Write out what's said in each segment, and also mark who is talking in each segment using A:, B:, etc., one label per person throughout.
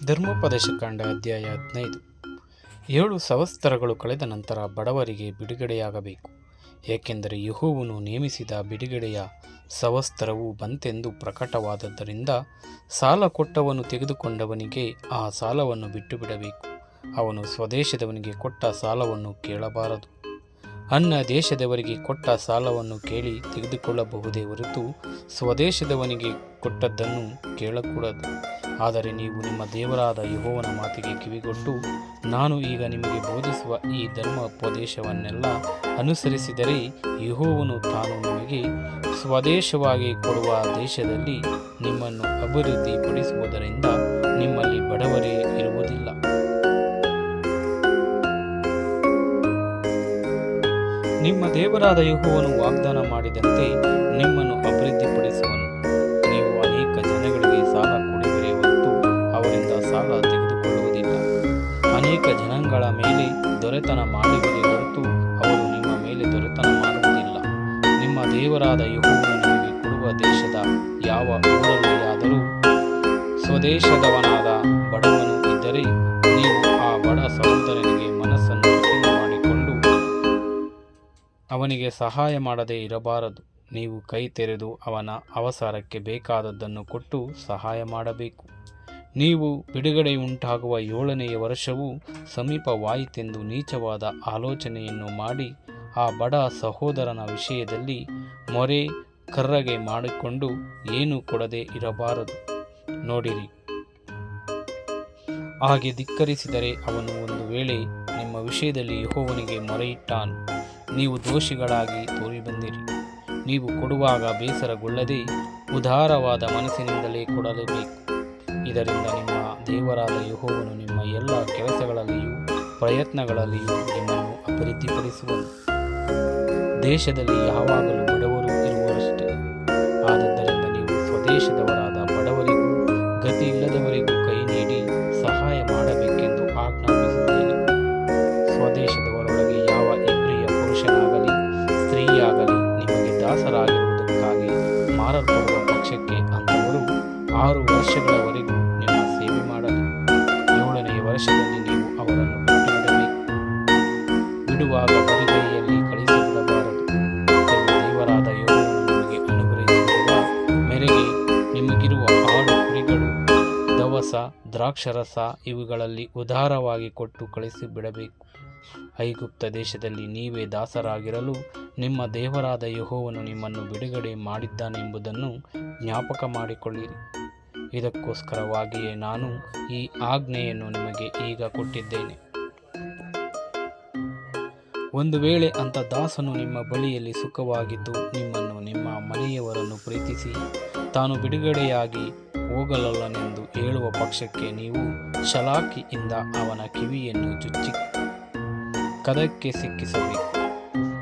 A: ಧರ್ಮೋಪದೇಶಕಾಂಡ ಅಧ್ಯಾಯ 15. 7 ಸಂವತ್ಸರಗಳು ಕಳೆದ ನಂತರ ಬಡವರಿಗೆ ಬಿಡುಗಡೆಯಾಗಬೇಕು, ಏಕೆಂದರೆ ಯೆಹೋವನು ನೇಮಿಸಿದ ಬಿಡುಗಡೆಯ ಸಂವತ್ಸರವು ಬಂತೆಂದು ಪ್ರಕಟವಾದದ್ದರಿಂದ ಸಾಲ ಕೊಟ್ಟವನು ತೆಗೆದುಕೊಂಡವನಿಗೆ ಆ ಸಾಲವನ್ನು ಬಿಟ್ಟುಬಿಡಬೇಕು. ಅವನು ಸ್ವದೇಶದವನಿಗೆ ಕೊಟ್ಟ ಸಾಲವನ್ನು ಕೇಳಬಾರದು. ಅನ್ಯ ದೇಶದವರಿಗೆ ಕೊಟ್ಟ ಸಾಲವನ್ನು ಕೇಳಿ ತೆಗೆದುಕೊಳ್ಳಬಹುದೇ ಹೊರತು ಸ್ವದೇಶದವನಿಗೆ ಕೊಟ್ಟದ್ದನ್ನು ಕೇಳಕೂಡದು. ಆದರೆ ನೀವು ನಿಮ್ಮ ದೇವರಾದ ಯೆಹೋವನ ಮಾತಿಗೆ ಕಿವಿಗೊಟ್ಟು ನಾನು ಈಗ ನಿಮಗೆ ಬೋಧಿಸುವ ಈ ಧರ್ಮೋಪದೇಶವನ್ನೆಲ್ಲ ಅನುಸರಿಸಿದರೆ ಯೆಹೋವನು ತಾನು ನಿಮಗೆ ಸ್ವದೇಶವಾಗಿ ಕೊಡುವ ದೇಶದಲ್ಲಿ ನಿಮ್ಮನ್ನು ಅಭಿವೃದ್ಧಿಪಡಿಸುವುದರಿಂದ ನಿಮ್ಮಲ್ಲಿ ಬಡವರೇ ಇರುವುದಿಲ್ಲ. ನಿಮ್ಮ ದೇವರಾದ ಯೆಹೋವನು ವಾಗ್ದಾನ ಮಾಡಿದಂತೆ ನಿಮ್ಮನ್ನು ಅಭಿವೃದ್ಧಿಪಡಿಸುವನು. ನೀವು ಅನೇಕ ಜನಗಳಿಗೆ ಸಾಲ ಕೊಡುವಿರೇ ಹೊರತು ಅವರಿಂದ ಸಾಲ ತೆಗೆದುಕೊಳ್ಳುವುದಿಲ್ಲ. ಅನೇಕ ಜನಾಂಗಗಳ ಮೇಲೆ ದೊರೆತನ ಮಾಡುವಿರೇ ಹೊರತು ಅವರು ನಿಮ್ಮ ಮೇಲೆ ದೊರೆತನ ಮಾಡುವುದಿಲ್ಲ. ನಿಮ್ಮ ದೇವರಾದ ಯೆಹೋವನು ನಿಮಗೆ ಕೊಡುವ ದೇಶದ ಯಾವ ಊರಲ್ಲಿಯಾದರೂ ಸ್ವದೇಶದವನಾದ ಬಡವನು ಇದ್ದರೆ ನೀವು ಆ ಬಡ ಸಹೋದರನಿಗೆ ಮನಸ್ಸನ್ನು ಕಠಿಣ ಮಾಡಿಕೊಂಡು ಅವನಿಗೆ ಸಹಾಯ ಮಾಡದೇ ಇರಬಾರದು. ನೀವು ಕೈ ತೆರೆದು ಅವನ ಅವಸರಕ್ಕೆ ಬೇಕಾದದ್ದನ್ನು ಕೊಟ್ಟು ಸಹಾಯ ಮಾಡಬೇಕು. ನೀವು ಬಿಡುಗಡೆಯುಂಟಾಗುವ 7ನೆಯ ವರ್ಷವು ಸಮೀಪವಾಯಿತೆಂದು ನೀಚವಾದ ಆಲೋಚನೆಯನ್ನು ಮಾಡಿ ಆ ಬಡ ಸಹೋದರನ ವಿಷಯದಲ್ಲಿ ಮೊರೆ ಕರ್ರಗೆ ಮಾಡಿಕೊಂಡು ಏನೂ ಕೊಡದೆ ಇರಬಾರದು. ನೋಡಿರಿ, ಹಾಗೆ ಧಿಕ್ಕರಿಸಿದರೆ ಅವನು ಒಂದು ವೇಳೆ ನಿಮ್ಮ ವಿಷಯದಲ್ಲಿ ಯೆಹೋವನಿಗೆ ಮೊರೆಯಿಟ್ಟಾನು, ನೀವು ದೋಷಿಗಳಾಗಿ ತೋರಿಬಂದಿರಿ. ನೀವು ಕೊಡುವಾಗ ಬೇಸರಗೊಳ್ಳದೆ ಉದಾರವಾದ ಮನಸ್ಸಿನಿಂದಲೇ ಕೊಡಲೇಬೇಕು. ಇದರಿಂದ ನಿಮ್ಮ ದೇವರಾದ ಯೆಹೋವನು ನಿಮ್ಮ ಎಲ್ಲ ಕೆಲಸಗಳಲ್ಲಿಯೂ ಪ್ರಯತ್ನಗಳಲ್ಲಿಯೂ ನಿಮ್ಮನ್ನು ಅಭಿವೃದ್ಧಿಪಡಿಸುವನು. ದೇಶದಲ್ಲಿ ಯಾವಾಗಲೂ ಬಡವರು ಇರುವರಷ್ಟೇ. ಆದದ್ದರಿಂದ ನೀವು ಸ್ವದೇಶದವರಾದ ಬಡವರಿಗೂ ಗತಿ ಇಲ್ಲದವರಿಗೂ ಕೈ ನೀಡಿ ಸಹಾಯ ಮಾಡಬೇಕೆಂದು ಆಜ್ಞಾಪಿಸುತ್ತೇನೆ. ಸ್ವದೇಶದವರೊಳಗೆ ಯಾವ ಇಬ್ರಿಯ ಪುರುಷನಾಗಲಿ ಸ್ತ್ರೀಯಾಗಲಿ ನಿಮಗೆ ದಾಸರಾಗಿರುವುದಕ್ಕಾಗಿ ಮಾರಲ್ಪಡುವ ಪಕ್ಷಕ್ಕೆ ಅಂಥವರು 6 ವರ್ಷಗಳವರೆಗೂ ನಿಮ್ಮ ಸೇವೆ ಮಾಡಲಿ. 7ನೆಯ ವರ್ಷದಲ್ಲಿ ನೀವು ಅವರನ್ನು ಬಿಟ್ಟುಬಿಡಬೇಕು. ಬಿಡುವಾಗ ಬರಿಗೈಯಲ್ಲಿ ಕಳಿಸಿಬಿಡಬಾರದು. ನಿಮ್ಮ ದೇವರಾದ ಯೆಹೋವನು ನಿಮಗೆ ಅನುಗ್ರಹಿಸಿರುವ ಮೇರೆಗೆ ನಿಮಗಿರುವ ಆಡು ಕುರಿಗಳು, ದವಸ, ದ್ರಾಕ್ಷರಸ ಇವುಗಳಲ್ಲಿ ಉದಾರವಾಗಿ ಕೊಟ್ಟು ಕಳಿಸಿಬಿಡಬೇಕು. ಐಗುಪ್ತ ದೇಶದಲ್ಲಿ ನೀವೇ ದಾಸರಾಗಿರಲು ನಿಮ್ಮ ದೇವರಾದ ಯೆಹೋವನು ನಿಮ್ಮನ್ನು ಬಿಡುಗಡೆ ಮಾಡಿದ್ದಾನೆಂಬುದನ್ನು ಜ್ಞಾಪಕ ಮಾಡಿಕೊಳ್ಳಿರಿ. ಇದಕ್ಕೋಸ್ಕರವಾಗಿಯೇ ನಾನು ಈ ಆಜ್ಞೆಯನ್ನು ನಿಮಗೆ ಈಗ ಕೊಟ್ಟಿದ್ದೇನೆ. ಒಂದು ವೇಳೆ ಅಂಥ ದಾಸನು ನಿಮ್ಮ ಬಳಿಯಲ್ಲಿ ಸುಖವಾಗಿದ್ದು ನಿಮ್ಮನ್ನು ನಿಮ್ಮ ಮನೆಯವರನ್ನು ಪ್ರೀತಿಸಿ ತಾನು ಬಿಡುಗಡೆಯಾಗಿ ಹೋಗಲೊಲ್ಲನೆಂದು ಹೇಳುವ ಪಕ್ಷಕ್ಕೆ ನೀವು ಷಲಾಕಿಯಿಂದ ಅವನ ಕಿವಿಯನ್ನು ಚುಚ್ಚಿ ಕದಕ್ಕೆ ಸಿಕ್ಕಿಸಬೇಕು.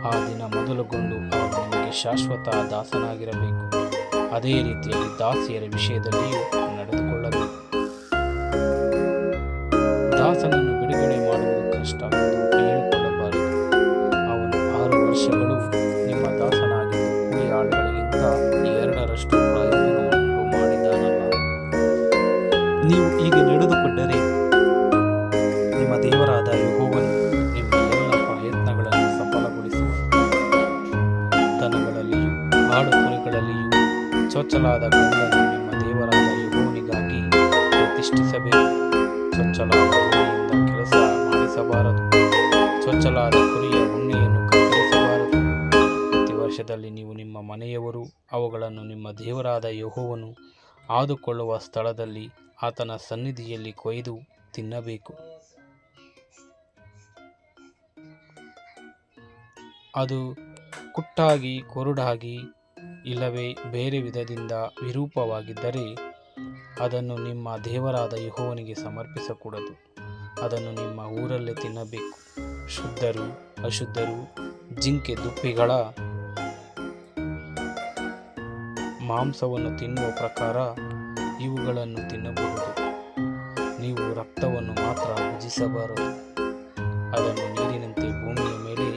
A: ಆ ದಿನ ಮೊದಲುಗೊಂಡು ಅವನು ನಿಮಗೆ ಶಾಶ್ವತ ದಾಸನಾಗಿರಬೇಕು. ಅದೇ ರೀತಿಯಲ್ಲಿ ದಾಸಿಯರ ವಿಷಯದಲ್ಲಿಯೂ ನಡೆದುಕೊಳ್ಳಬೇಕು. ದಾಸನನ್ನು ಬಿಡುಗಡೆ ಮಾಡುವುದು ಕಷ್ಟವೆಂದು ಹೇಳಿಕೊಳ್ಳಬಾರದು. ಅವನು 6 ವರ್ಷಗಳು ನಿಮ್ಮ ದಾಸನಾಗಿದ್ದು ಕೂಲಿ ಆಳುಗಳಿಗಿಂತ 2ರಷ್ಟು ಪ್ರಯೋಜನವನ್ನು ಮಾಡಿದಾನಲ್ಲ. ನೀವು ಹೀಗೆ ನಡೆದುಕೊಂಡರೆ ನಿಮ್ಮ ದೇವರಾದ ಯೆಹೋವನು ನಿಮ್ಮ ಎಲ್ಲ ಪ್ರಯತ್ನಗಳನ್ನು ಸಫಲಗೊಳಿಸುವ. ದನಗಳಲ್ಲಿಯೂ ಆಡು ಕುರಿಗಳಲ್ಲಿಯೂ ಚೊಚ್ಚಲಾದ ಗಂಡನ್ನು ನಿಮ್ಮ ದೇವರಾದ ಯೆಹೋವನಿಗಾಗಿ ಪ್ರತಿಷ್ಠಿಸಬೇಕು. ಚೊಚ್ಚಲಾದ ಉಣ್ಣೆಯಿಂದ ಕೆಲಸ ಮಾಡಿಸಬಾರದು. ಚೊಚ್ಚಲಾದ ಕುರಿಯ ಉಣ್ಣೆಯನ್ನು ಕತ್ತರಿಸಬಾರದು. ಪ್ರತಿ ವರ್ಷದಲ್ಲಿ ನೀವು ನಿಮ್ಮ ಮನೆಯವರು ಅವುಗಳನ್ನು ನಿಮ್ಮ ದೇವರಾದ ಯೆಹೋವನು ಆದುಕೊಳ್ಳುವ ಸ್ಥಳದಲ್ಲಿ ಆತನ ಸನ್ನಿಧಿಯಲ್ಲಿ ಕೊಯ್ದು ತಿನ್ನಬೇಕು. ಅದು ಕುಟ್ಟಾಗಿ, ಕೊರಡಾಗಿ, ಇಲ್ಲವೇ ಬೇರೆ ವಿಧದಿಂದ ವಿರೂಪವಾಗಿದ್ದರೆ ಅದನ್ನು ನಿಮ್ಮ ದೇವರಾದ ಯೆಹೋವನಿಗೆ ಸಮರ್ಪಿಸಕೂಡದು. ಅದನ್ನು ನಿಮ್ಮ ಊರಲ್ಲೇ ತಿನ್ನಬೇಕು. ಶುದ್ಧರು, ಅಶುದ್ಧರು, ಜಿಂಕೆ ದುಪ್ಪಿಗಳ ಮಾಂಸವನ್ನು ತಿನ್ನುವ ಪ್ರಕಾರ ಇವುಗಳನ್ನು ತಿನ್ನಬಹುದು. ನೀವು ರಕ್ತವನ್ನು ಮಾತ್ರ ಭುಜಿಸಬಾರದು. ಅದನ್ನು ನೀರಿನಂತೆ ಭೂಮಿಯ ಮೇಲೆ